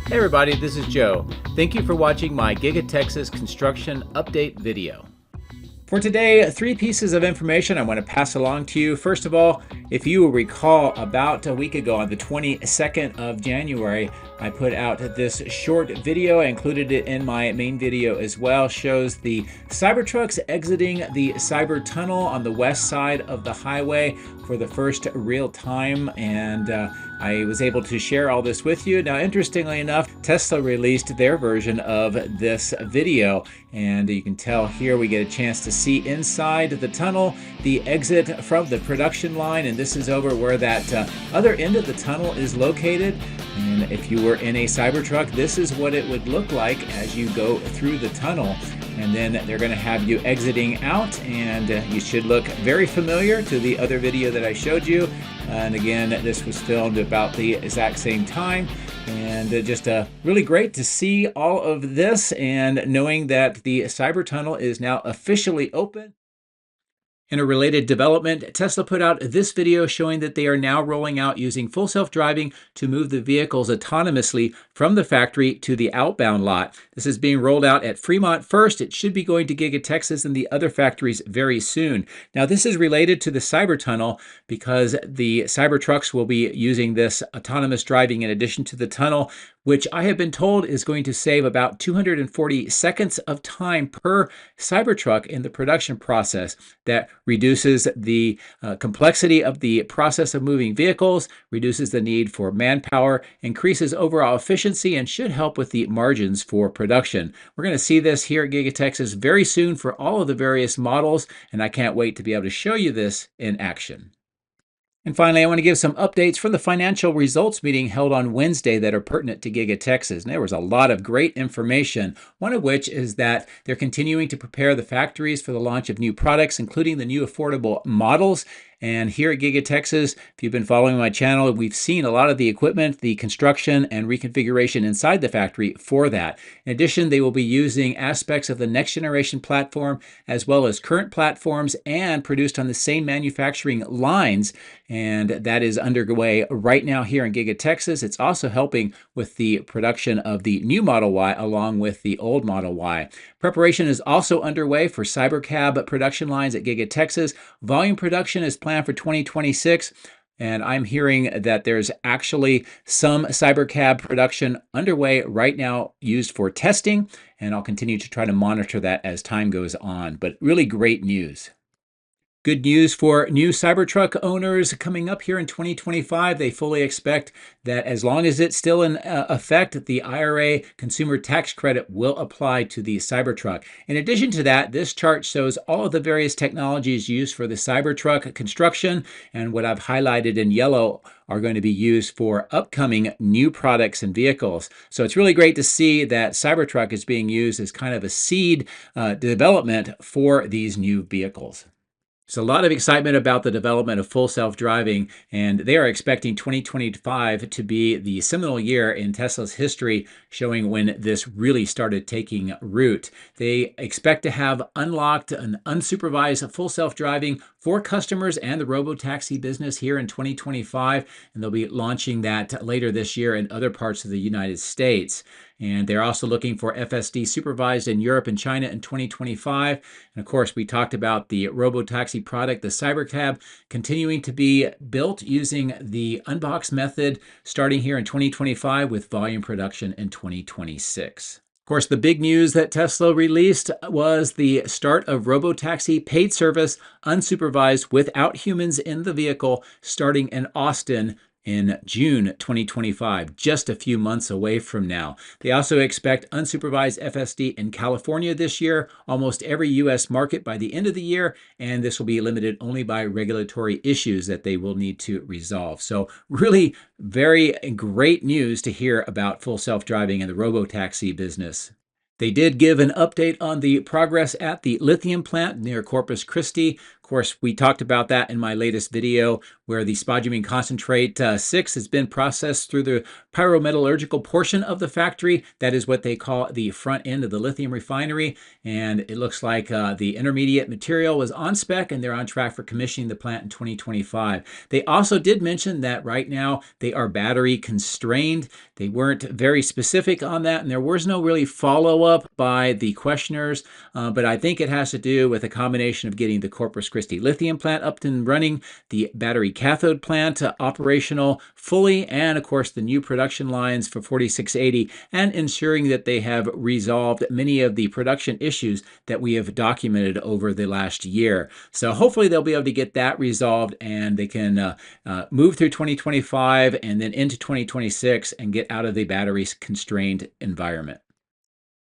Hey everybody, this is Joe. Thank you for watching my Giga Texas construction update video. For today, 3 pieces of information I want to pass along to you. First of all, if you will recall, about a week ago on the 22nd of January, I put out this short video. I included it in my main video as well. Shows the Cybertrucks exiting the Cyber Tunnel on the west side of the highway for the first real time, and I was able to share all this with you. Now, interestingly enough, Tesla released their version of this video, and you can tell here we get a chance to see inside the tunnel, the exit from the production line, and this is over where that other end of the tunnel is located. And if you were in a Cybertruck, this is what it would look like as you go through the tunnel. And then they're going to have you exiting out, and you should look very familiar to the other video that I showed you. And again, this was filmed about the exact same time, and just really great to see all of this and knowing that the Cyber Tunnel is now officially open. In a related development, Tesla put out this video showing that they are now rolling out using full self-driving to move the vehicles autonomously from the factory to the outbound lot. This is being rolled out at Fremont first. It should be going to Giga Texas and the other factories very soon. Now, this is related to the Cyber Tunnel because the Cybertrucks will be using this autonomous driving in addition to the tunnel, which I have been told is going to save about 240 seconds of time per Cybertruck in the production process. That reduces the complexity of the process of moving vehicles, reduces the need for manpower, increases overall efficiency, and should help with the margins for production. We're going to see this here at Giga Texas very soon for all of the various models, and I can't wait to be able to show you this in action. And finally, I want to give some updates from the financial results meeting held on Wednesday that are pertinent to Giga Texas. And there was a lot of great information, one of which is that they're continuing to prepare the factories for the launch of new products, including the new affordable models. And here at Giga Texas, if you've been following my channel, we've seen a lot of the equipment, the construction, and reconfiguration inside the factory for that. In addition, they will be using aspects of the next generation platform as well as current platforms and produced on the same manufacturing lines. And that is underway right now here in Giga Texas. It's also helping with the production of the new Model Y along with the old Model Y. Preparation is also underway for Cybercab production lines at Giga Texas. Volume production is planned for 2026. And I'm hearing that there's actually some Cybercab production underway right now used for testing. And I'll continue to try to monitor that as time goes on. But really great news. Good news for new Cybertruck owners coming up here in 2025. They fully expect that as long as it's still in effect, the IRA consumer tax credit will apply to the Cybertruck. In addition to that, this chart shows all of the various technologies used for the Cybertruck construction, and what I've highlighted in yellow are going to be used for upcoming new products and vehicles. So it's really great to see that Cybertruck is being used as kind of a seed development for these new vehicles. There's a lot of excitement about the development of full self-driving, and they are expecting 2025 to be the seminal year in Tesla's history, showing when this really started taking root. They expect to have unlocked and unsupervised full self-driving for customers and the robotaxi business here in 2025, and they'll be launching that later this year in other parts of the United States. And they're also looking for FSD supervised in Europe and China in 2025. And of course, we talked about the robotaxi product, the Cybercab, continuing to be built using the unbox method starting here in 2025 with volume production in 2026. Of course, the big news that Tesla released was the start of robotaxi paid service, unsupervised, without humans in the vehicle, starting in Austin in June 2025, just a few months away from now. They also expect unsupervised FSD in California this year, almost every U.S. market by the end of the year, and this will be limited only by regulatory issues that they will need to resolve. So really very great news to hear about full self-driving and the robotaxi business. They did give an update on the progress at the lithium plant near Corpus Christi. Of course, we talked about that in my latest video where the spodumene concentrate 6 has been processed through the pyrometallurgical portion of the factory. That is what they call the front end of the lithium refinery. And it looks like the intermediate material was on spec and they're on track for commissioning the plant in 2025. They also did mention that right now they are battery constrained. They weren't very specific on that, and there was no really follow-up by the questioners, but I think it has to do with a combination of getting the Corpus Christi lithium plant up and running, the battery cathode plant operational fully, and of course the new production lines for 4680, and ensuring that they have resolved many of the production issues that we have documented over the last year. So hopefully they'll be able to get that resolved and they can move through 2025 and then into 2026 and get out of the battery constrained environment.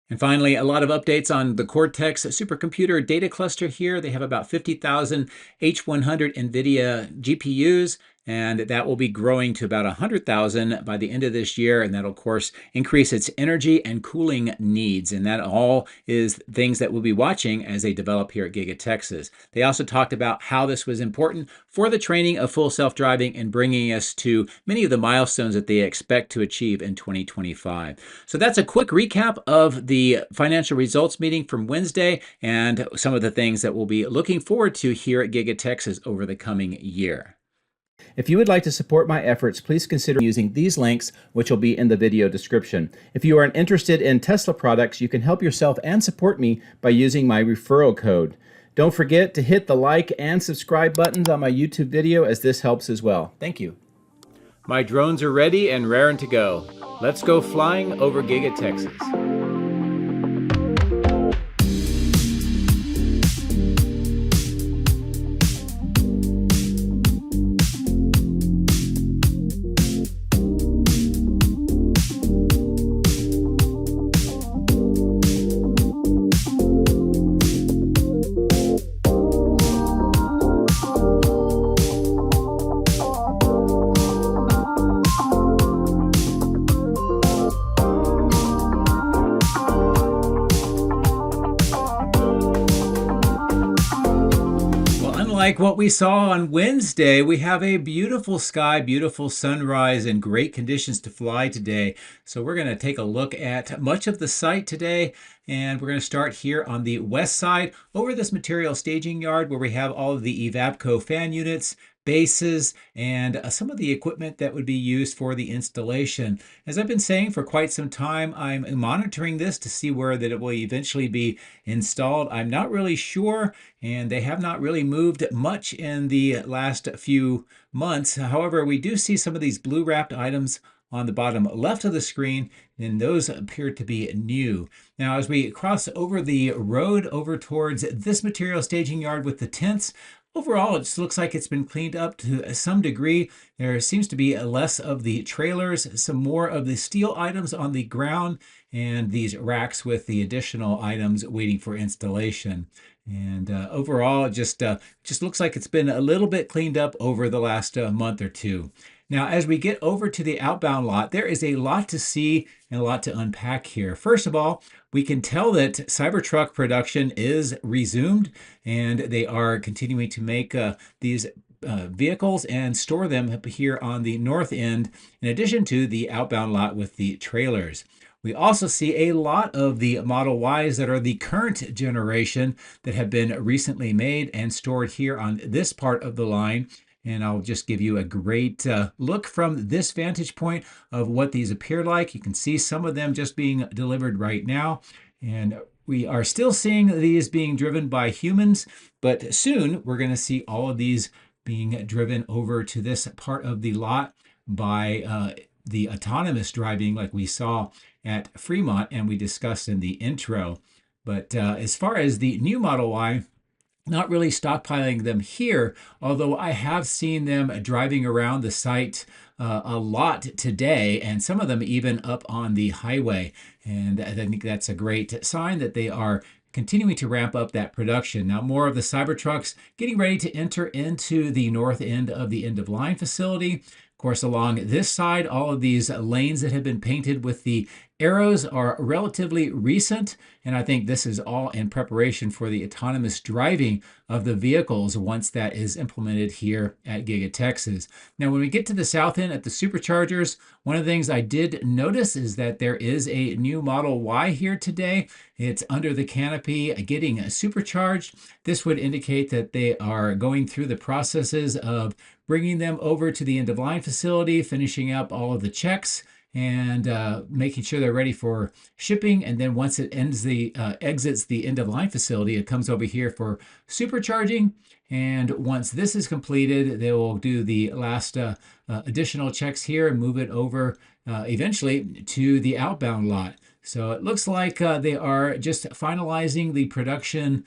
And finally, a lot of updates on the Cortex supercomputer data cluster here. They have about 50,000 H100 NVIDIA GPUs, and that will be growing to about 100,000 by the end of this year. And that'll, of course, increase its energy and cooling needs. And that all is things that we'll be watching as they develop here at Giga Texas. They also talked about how this was important for the training of full self-driving and bringing us to many of the milestones that they expect to achieve in 2025. So that's a quick recap of the financial results meeting from Wednesday and some of the things that we'll be looking forward to here at Giga Texas over the coming year. If you would like to support my efforts, please consider using these links, which will be in the video description. If you are interested in Tesla products, you can help yourself and support me by using my referral code. Don't forget to hit the like and subscribe buttons on my YouTube video, as this helps as well. Thank you. My drones are ready and raring to go. Let's go flying over Giga Texas. Like what we saw on Wednesday, we have a beautiful sky, beautiful sunrise, and great conditions to fly today. So we're going to take a look at much of the site today, and we're going to start here on the west side over this material staging yard where we have all of the Evapco fan units, bases, and some of the equipment that would be used for the installation. As I've been saying for quite some time, I'm monitoring this to see where that it will eventually be installed. I'm not really sure, and they have not really moved much in the last few months. However, we do see some of these blue wrapped items on the bottom left of the screen, and those appear to be new. Now, as we cross over the road over towards this material staging yard with the tents, overall, it just looks like it's been cleaned up to some degree. There seems to be less of the trailers, some more of the steel items on the ground, and these racks with the additional items waiting for installation. And overall, it just looks like it's been a little bit cleaned up over the last month or two. Now, as we get over to the outbound lot, there is a lot to see and a lot to unpack here. First of all, we can tell that Cybertruck production is resumed, and they are continuing to make these vehicles and store them here on the north end, in addition to the outbound lot with the trailers. We also see a lot of the Model Ys that are the current generation that have been recently made and stored here on this part of the line. And I'll just give you a great look from this vantage point of what these appear like. You can see some of them just being delivered right now. And we are still seeing these being driven by humans, but soon we're going to see all of these being driven over to this part of the lot by the autonomous driving like we saw at Fremont and we discussed in the intro. But as far as the new Model Y, not really stockpiling them here, although I have seen them driving around the site a lot today, and some of them even up on the highway. And I think that's a great sign that they are continuing to ramp up that production. Now, more of the Cybertrucks getting ready to enter into the north end of the end-of-line facility. Of course, along this side, all of these lanes that have been painted with the arrows are relatively recent, and I think this is all in preparation for the autonomous driving of the vehicles once that is implemented here at Giga Texas. Now, when we get to the south end at the superchargers, one of the things I did notice is that there is a new Model Y here today. It's under the canopy getting supercharged. This would indicate that they are going through the processes of bringing them over to the end-of-line facility, finishing up all of the checks, and making sure they're ready for shipping. And then once it exits the end-of-line facility, it comes over here for supercharging. And once this is completed, they will do the last additional checks here and move it over eventually to the outbound lot. So it looks like they are just finalizing the production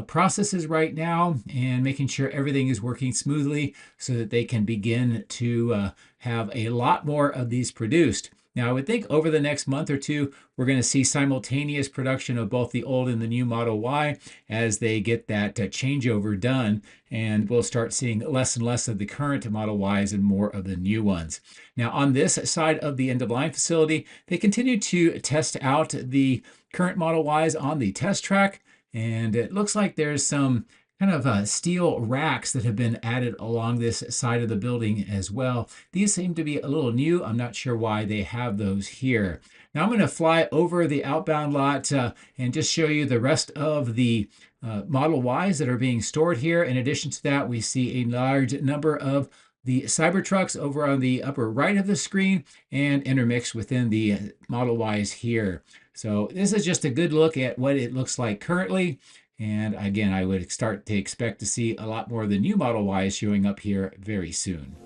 processes right now and making sure everything is working smoothly so that they can begin to have a lot more of these produced. Now, I would think over the next month or two, we're going to see simultaneous production of both the old and the new Model Y as they get that changeover done, and we'll start seeing less and less of the current Model Ys and more of the new ones. Now, on this side of the end-of-line facility, they continue to test out the current Model Ys on the test track, and it looks like there's some kind of steel racks that have been added along this side of the building as well. These seem to be a little new. I'm not sure why they have those here. Now I'm going to fly over the outbound lot and just show you the rest of the Model Ys that are being stored here. In addition to that, we see a large number of the Cybertrucks over on the upper right of the screen and intermixed within the Model Ys here. So this is just a good look at what it looks like currently. And again, I would start to expect to see a lot more of the new Model Ys showing up here very soon.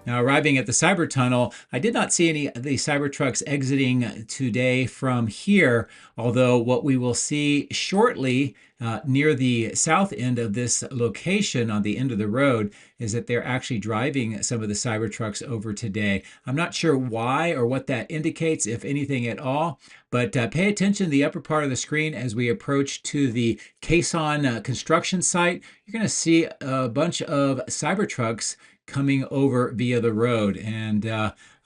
Now, arriving at the Cyber Tunnel, I did not see any of the Cybertrucks exiting today from here, although what we will see shortly near the south end of this location on the end of the road is that they're actually driving some of the Cybertrucks over today. I'm not sure why or what that indicates, if anything at all, but pay attention to the upper part of the screen as we approach to the Caisson construction site. You're going to see a bunch of Cybertrucks coming over via the road. And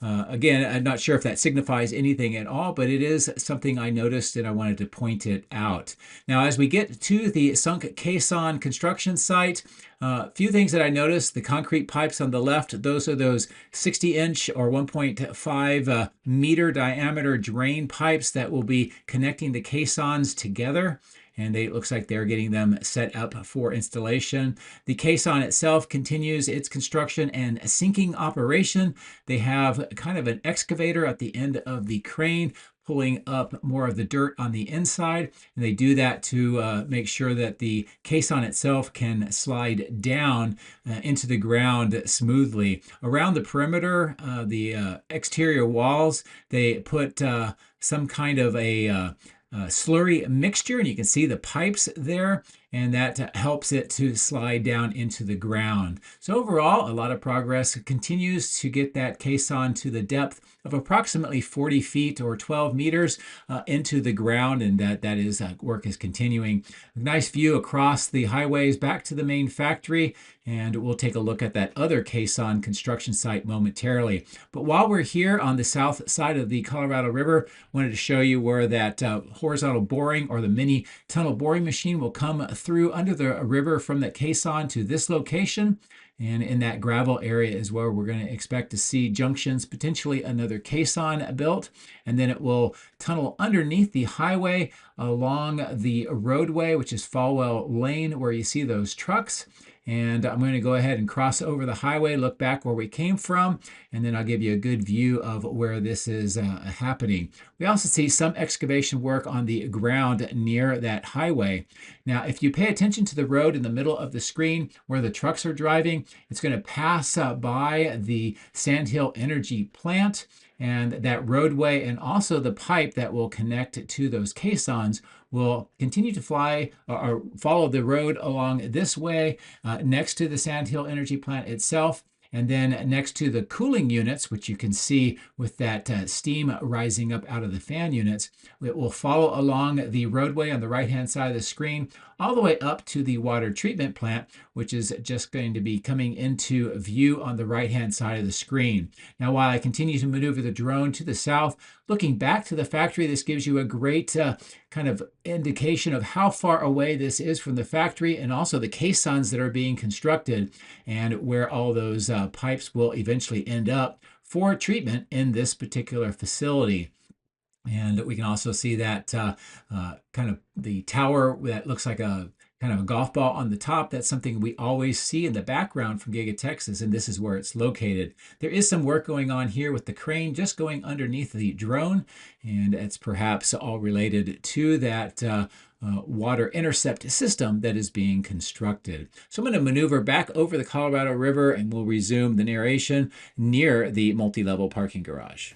again, I'm not sure if that signifies anything at all, but it is something I noticed and I wanted to point it out. Now, as we get to the sunk Caisson construction site, a few things that I noticed. The concrete pipes on the left, those are those 60-inch or 1.5 meter diameter drain pipes that will be connecting the caissons together. And it looks like they're getting them set up for installation. The caisson itself continues its construction and sinking operation. They have kind of an excavator at the end of the crane pulling up more of the dirt on the inside. And they do that to make sure that the caisson itself can slide down into the ground smoothly. Around the perimeter, the exterior walls, they put some kind of a slurry mixture, and you can see the pipes there, and that helps it to slide down into the ground. So overall, a lot of progress continues to get that caisson to the depth of approximately 40 feet or 12 meters into the ground, and that is work is continuing. A nice view across the highways back to the main factory, and we'll take a look at that other caisson construction site momentarily. But while we're here on the south side of the Colorado River, I wanted to show you where that horizontal boring or the mini tunnel boring machine will come through under the river from that caisson to this location. And in that gravel area is where we're going to expect to see junctions, potentially another caisson built. And then it will tunnel underneath the highway along the roadway, which is Falwell Lane, where you see those trucks. And I'm going to go ahead and cross over the highway, look back where we came from, and then I'll give you a good view of where this is happening. We also see some excavation work on the ground near that highway. Now, if you pay attention to the road in the middle of the screen where the trucks are driving, it's going to pass by the Sandhill Energy plant. And that roadway and also the pipe that will connect to those caissons will continue to fly or follow the road along this way next to the Sand Hill Energy Plant itself. And then next to the cooling units, which you can see with that steam rising up out of the fan units, it will follow along the roadway on the right-hand side of the screen, all the way up to the water treatment plant, which is just going to be coming into view on the right-hand side of the screen. Now, while I continue to maneuver the drone to the south, looking back to the factory, this gives you a great kind of indication of how far away this is from the factory and also the caissons that are being constructed and where all those pipes will eventually end up for treatment in this particular facility. And we can also see that kind of the tower that looks like a kind of a golf ball on the top. That's something we always see in the background from Giga Texas, and this is where it's located. There is some work going on here with the crane just going underneath the drone, and it's perhaps all related to that water intercept system that is being constructed. So I'm going to maneuver back over the Colorado River and we'll resume the narration near the multi-level parking garage.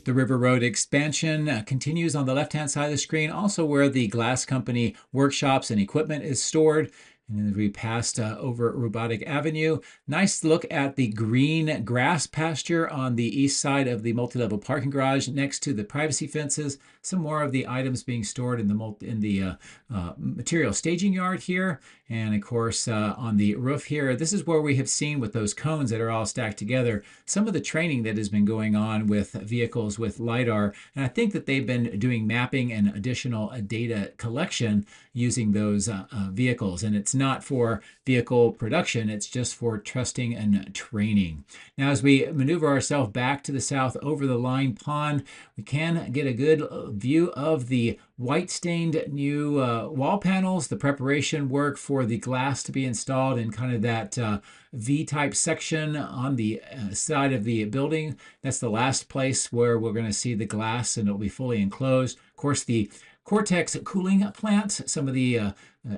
The River Road expansion continues on the left-hand side of the screen, also where the glass company workshops and equipment is stored. And then we passed over Robotic Avenue. Nice look at the green grass pasture on the east side of the multi-level parking garage next to the privacy fences. Some more of the items being stored in the material staging yard here. And of course, on the roof here, this is where we have seen with those cones that are all stacked together, some of the training that has been going on with vehicles with LiDAR. And I think that they've been doing mapping and additional data collection using those vehicles. And it's not for vehicle production, it's just for testing and training. Now, as we maneuver ourselves back to the south over the Line Pond, we can get a good view of the white stained new wall panels, the preparation work for the glass to be installed in kind of that V-type section on the side of the building. That's the last place where we're going to see the glass and it'll be fully enclosed. Of course, the Cortex cooling plant, some of the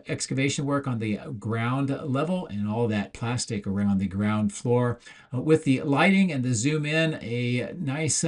excavation work on the ground level and all that plastic around the ground floor. With the lighting and the zoom in, a nice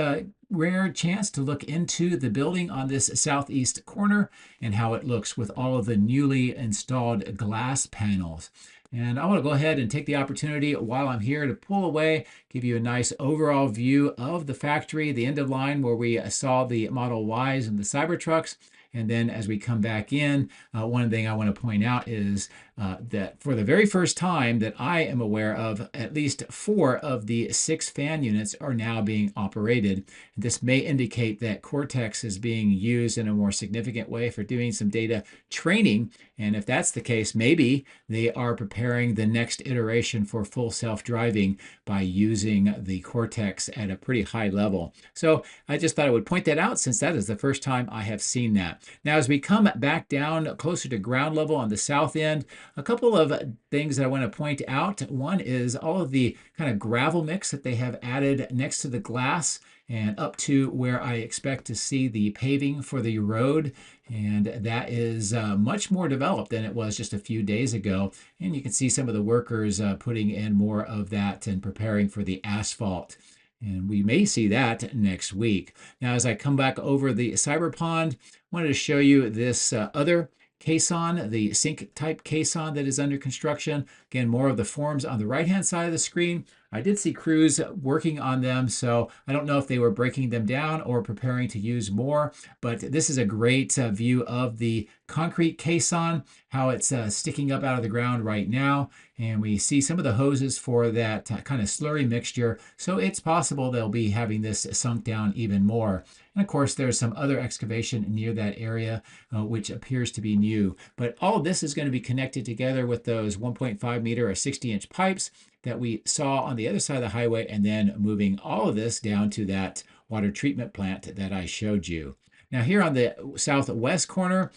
rare chance to look into the building on this southeast corner and how it looks with all of the newly installed glass panels. And I want to go ahead and take the opportunity while I'm here to pull away, give you a nice overall view of the factory, the end of line where we saw the Model Ys and the Cybertrucks. And then as we come back in, one thing I want to point out is that for the very first time that I am aware of, at least 4 of the 6 fan units are now being operated. This may indicate that Cortex is being used in a more significant way for doing some data training. And if that's the case, maybe they are preparing the next iteration for full self-driving by using the Cortex at a pretty high level. So I just thought I would point that out since that is the first time I have seen that. Now, as we come back down closer to ground level on the south end, a couple of things that I want to point out. One is all of the kind of gravel mix that they have added next to the glass and up to where I expect to see the paving for the road. And that is much more developed than it was just a few days ago. And you can see some of the workers putting in more of that and preparing for the asphalt. And we may see that next week. Now, as I come back over the Cyber Pond, I wanted to show you this other caisson, the sink type caisson that is under construction. Again, more of the forms on the right hand side of the screen. I did see crews working on them, so I don't know if they were breaking them down or preparing to use more, but this is a great view of the concrete caisson, how it's sticking up out of the ground right now. And we see some of the hoses for that kind of slurry mixture, so it's possible they'll be having this sunk down even more. And of course, there's some other excavation near that area, which appears to be new. But all of this is going to be connected together with those 1.5 meter or 60-inch pipes that we saw on the other side of the highway, and then moving all of this down to that water treatment plant that I showed you. Now here on the southwest corner,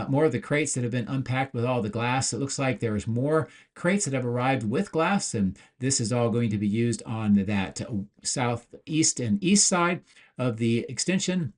more of the crates that have been unpacked with all the glass. It looks like there's more crates that have arrived with glass, and this is all going to be used on that southeast and east side of the extension,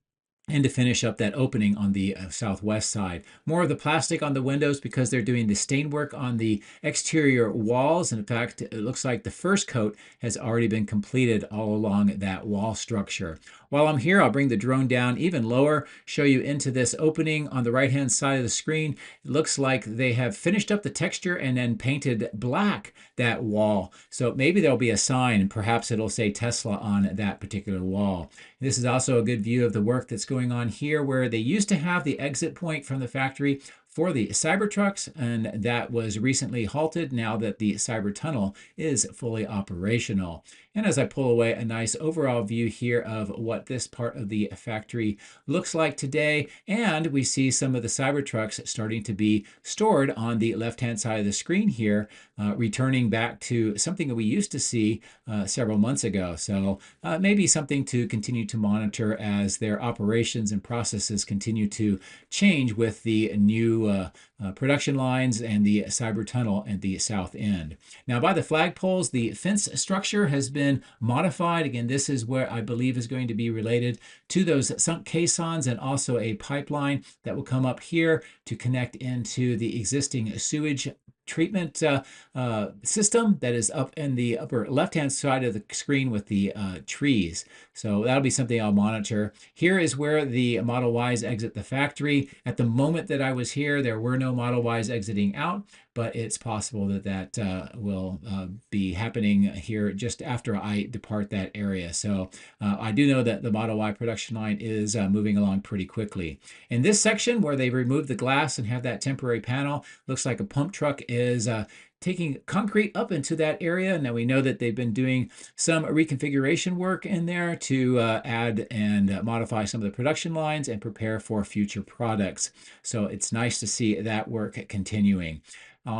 and to finish up that opening on the southwest side. More of the plastic on the windows because they're doing the stain work on the exterior walls. And in fact, it looks like the first coat has already been completed all along that wall structure. While I'm here, I'll bring the drone down even lower, show you into this opening on the right-hand side of the screen. It looks like they have finished up the texture and then painted black that wall. So maybe there'll be a sign, perhaps it'll say Tesla on that particular wall. This is also a good view of the work that's going on here, where they used to have the exit point from the factory for the Cybertrucks, and that was recently halted now that the Cybertunnel is fully operational. And as I pull away, a nice overall view here of what this part of the factory looks like today, and we see some of the Cybertrucks starting to be stored on the left-hand side of the screen here, returning back to something that we used to see several months ago. So maybe something to continue to monitor as their operations and processes continue to change with the new production lines and the Cybertunnel at the south end. Now by the flagpoles, the fence structure has been modified. Again, this is where I believe is going to be related to those sunk caissons, and also a pipeline that will come up here to connect into the existing sewage treatment system that is up in the upper left-hand side of the screen with the trees. So that'll be something I'll monitor. Here is where the Model Ys exit the factory. At the moment that I was here, there were no Model Ys exiting out, but it's possible that that will be happening here just after I depart that area. So I do know that the Model Y production line is moving along pretty quickly. In this section where they've removed the glass and have that temporary panel, looks like a pump truck is taking concrete up into that area. Now we know that they've been doing some reconfiguration work in there to add and modify some of the production lines and prepare for future products. So it's nice to see that work continuing.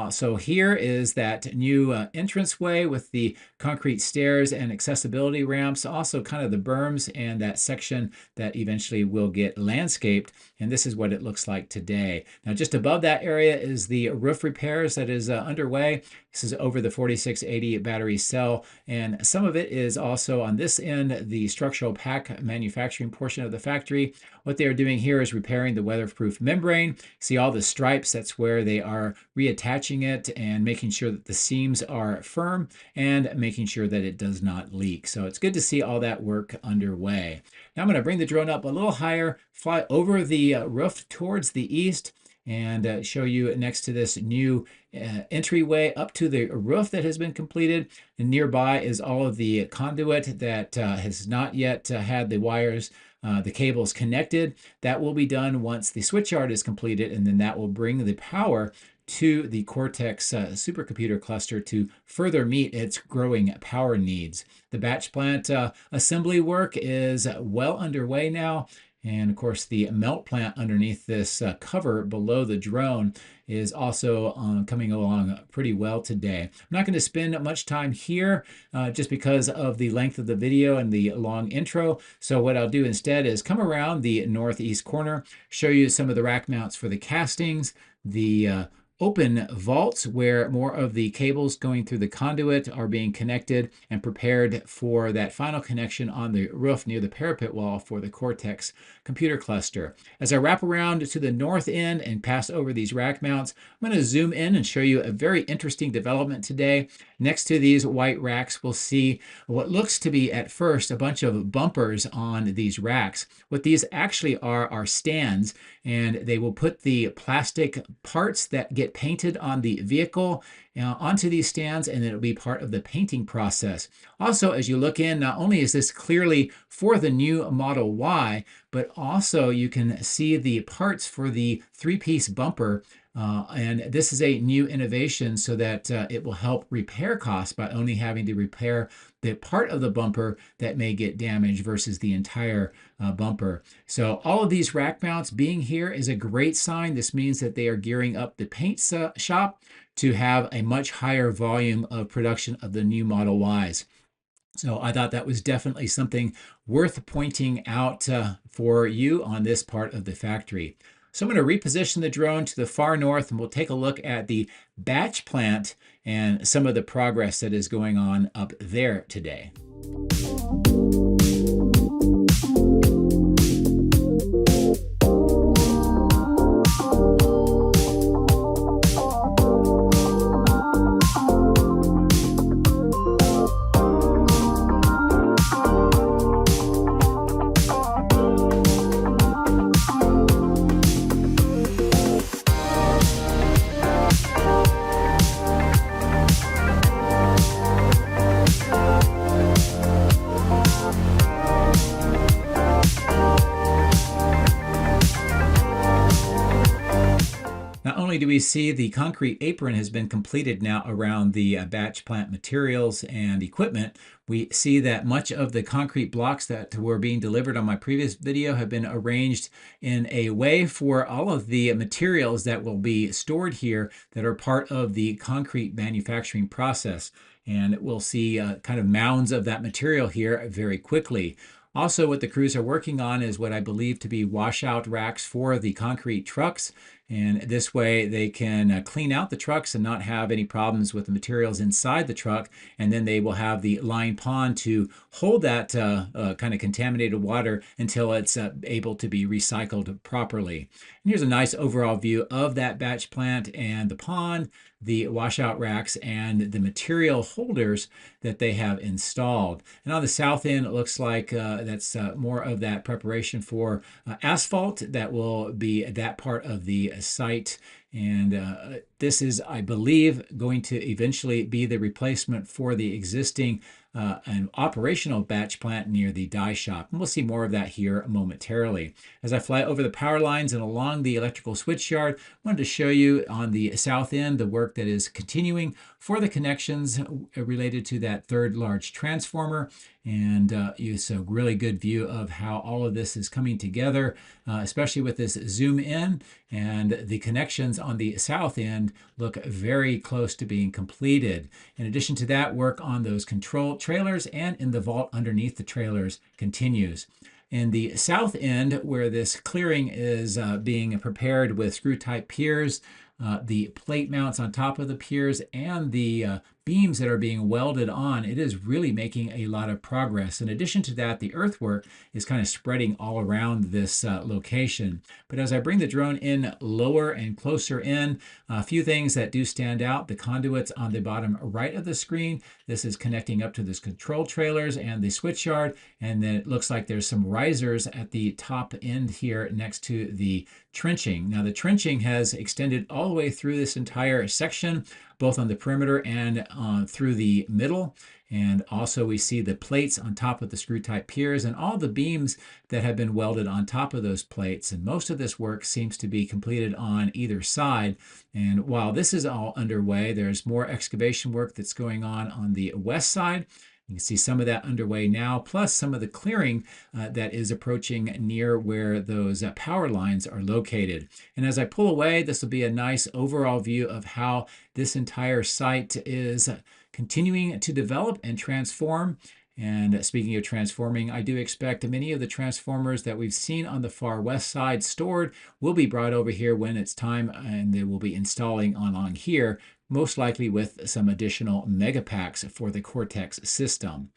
So here is that new entranceway with the concrete stairs and accessibility ramps, also kind of the berms and that section that eventually will get landscaped. And this is what it looks like today. Now just above that area is the roof repairs that is underway. This is over the 4680 battery cell, and some of it is also on this end, the structural pack manufacturing portion of the factory. What they are doing here is repairing the weatherproof membrane. See all the stripes, that's where they are reattaching it and making sure that the seams are firm and making sure that it does not leak. So it's good to see all that work underway. Now I'm going to bring the drone up a little higher, fly over the roof towards the east, and show you next to this new entryway up to the roof that has been completed. And nearby is all of the conduit that has not yet had the wires, the cables connected. That will be done once the switch yard is completed, and then that will bring the power to the Cortex supercomputer cluster to further meet its growing power needs. The batch plant assembly work is well underway now. And of course, the melt plant underneath this cover below the drone is also coming along pretty well today. I'm not going to spend much time here just because of the length of the video and the long intro. So what I'll do instead is come around the northeast corner, show you some of the rack mounts for the castings, the open vaults where more of the cables going through the conduit are being connected and prepared for that final connection on the roof near the parapet wall for the Cortex computer cluster. As I wrap around to the north end and pass over these rack mounts, I'm going to zoom in and show you a very interesting development today. Next to these white racks, we'll see what looks to be at first a bunch of bumpers on these racks. What these actually are stands, and they will put the plastic parts that get painted on the vehicle onto these stands, and it'll be part of the painting process. Also, as you look in, not only is this clearly for the new Model Y, but also you can see the parts for the three-piece bumper. And this is a new innovation so that it will help repair costs by only having to repair the part of the bumper that may get damaged versus the entire bumper. So all of these rack mounts being here is a great sign. This means that they are gearing up the paint shop to have a much higher volume of production of the new Model Ys. So I thought that was definitely something worth pointing out for you on this part of the factory. So I'm going to reposition the drone to the far north, and we'll take a look at the batch plant and some of the progress that is going on up there today. Not only do we see the concrete apron has been completed now around the batch plant materials and equipment, we see that much of the concrete blocks that were being delivered on my previous video have been arranged in a way for all of the materials that will be stored here that are part of the concrete manufacturing process. And we'll see kind of mounds of that material here very quickly. Also, what the crews are working on is what I believe to be washout racks for the concrete trucks. And this way they can clean out the trucks and not have any problems with the materials inside the truck. And then they will have the lined pond to hold that kind of contaminated water until it's able to be recycled properly. And here's a nice overall view of that batch plant and the pond, the washout racks, and the material holders that they have installed. And on the south end, it looks like that's more of that preparation for asphalt that will be that part of the site. And this is, I believe, going to eventually be the replacement for the existing an operational batch plant near the die shop. And we'll see more of that here momentarily. As I fly over the power lines and along the electrical switch yard, I wanted to show you on the south end the work that is continuing for the connections related to that third large transformer. And it's a really good view of how all of this is coming together, especially with this zoom in. And the connections on the south end look very close to being completed. In addition to that, work on those control trailers and in the vault underneath the trailers continues. In the south end, where this clearing is being prepared with screw-type piers, the plate mounts on top of the piers, and the beams that are being welded on, it is really making a lot of progress. In addition to that, the earthwork is kind of spreading all around this location. But as I bring the drone in lower and closer in, a few things that do stand out. The conduits on the bottom right of the screen, this is connecting up to this control trailers and the switch yard. And then it looks like there's some risers at the top end here next to the trenching. Now the trenching has extended all the way through this entire section, both on the perimeter and through the middle. And also we see the plates on top of the screw-type piers and all the beams that have been welded on top of those plates. And most of this work seems to be completed on either side. And while this is all underway, there's more excavation work that's going on the west side. You can see some of that underway now, plus some of the clearing that is approaching near where those power lines are located. And as I pull away, this will be a nice overall view of how this entire site is continuing to develop and transform. And speaking of transforming, I do expect many of the transformers that we've seen on the far west side stored will be brought over here when it's time, and they will be installing along here, most likely with some additional Megapacks for the Cortex system.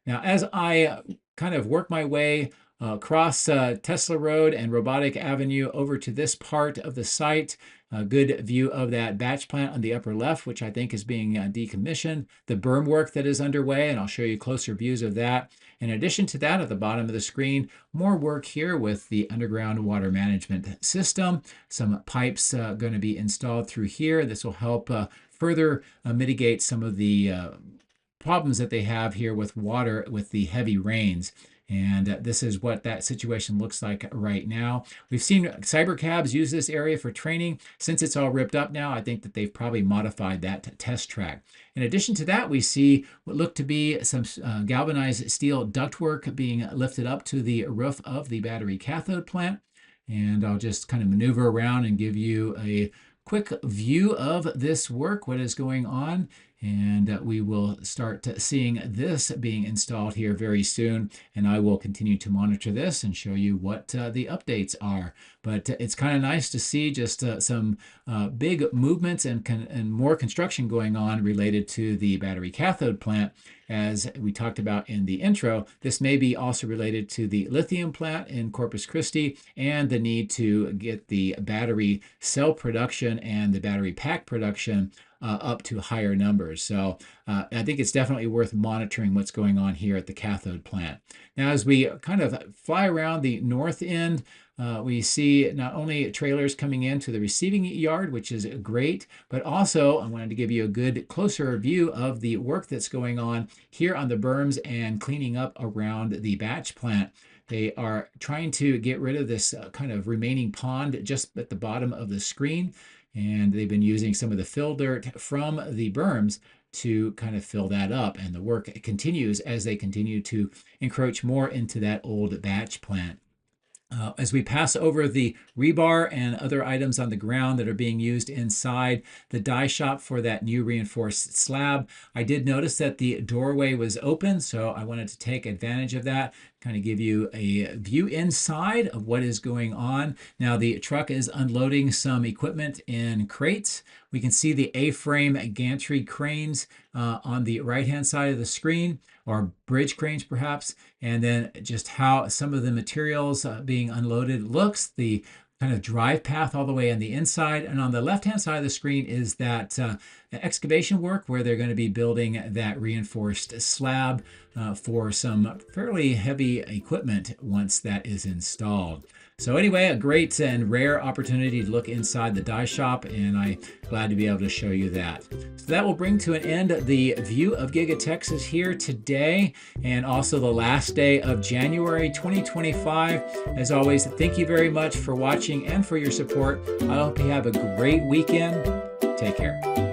Now, as I kind of work my way across Tesla Road and Robotic Avenue over to this part of the site, a good view of that batch plant on the upper left, which I think is being decommissioned, the berm work that is underway, and I'll show you closer views of that. In addition to that, at the bottom of the screen, more work here with the underground water management system. Some pipes going to be installed through here. This will help further mitigate some of the problems that they have here with water with the heavy rains. And this is what that situation looks like right now. We've seen Cybercabs use this area for training. Since it's all ripped up now, I think that they've probably modified that test track. In addition to that, we see what look to be some galvanized steel ductwork being lifted up to the roof of the battery cathode plant. And I'll just kind of maneuver around and give you a quick view of this work, what is going on. and we will start seeing this being installed here very soon, and I will continue to monitor this and show you what the updates are. But it's kind of nice to see just some big movements and more construction going on related to the battery cathode plant. As we talked about in the intro, this may be also related to the lithium plant in Corpus Christi and the need to get the battery cell production and the battery pack production up to higher numbers. So I think it's definitely worth monitoring what's going on here at the cathode plant. Now, as we kind of fly around the north end, we see not only trailers coming into the receiving yard, which is great, but also I wanted to give you a good closer view of the work that's going on here on the berms and cleaning up around the batch plant. They are trying to get rid of this kind of remaining pond just at the bottom of the screen, and they've been using some of the fill dirt from the berms to kind of fill that up, and the work continues as they continue to encroach more into that old batch plant. As we pass over the rebar and other items on the ground that are being used inside the die shop for that new reinforced slab, I did notice that the doorway was open, so I wanted to take advantage of that, kind of give you a view inside of what is going on. Now the truck is unloading some equipment in crates. We can see the A-frame gantry cranes on the right-hand side of the screen, or bridge cranes perhaps, and then just how some of the materials being unloaded looks, the kind of drive path all the way on the inside. And on the left-hand side of the screen is that excavation work where they're going to be building that reinforced slab for some fairly heavy equipment once that is installed. So anyway, a great and rare opportunity to look inside the die shop, and I'm glad to be able to show you that. So that will bring to an end the view of Giga Texas here today, and also the last day of January 2025. As always, thank you very much for watching and for your support. I hope you have a great weekend. Take care.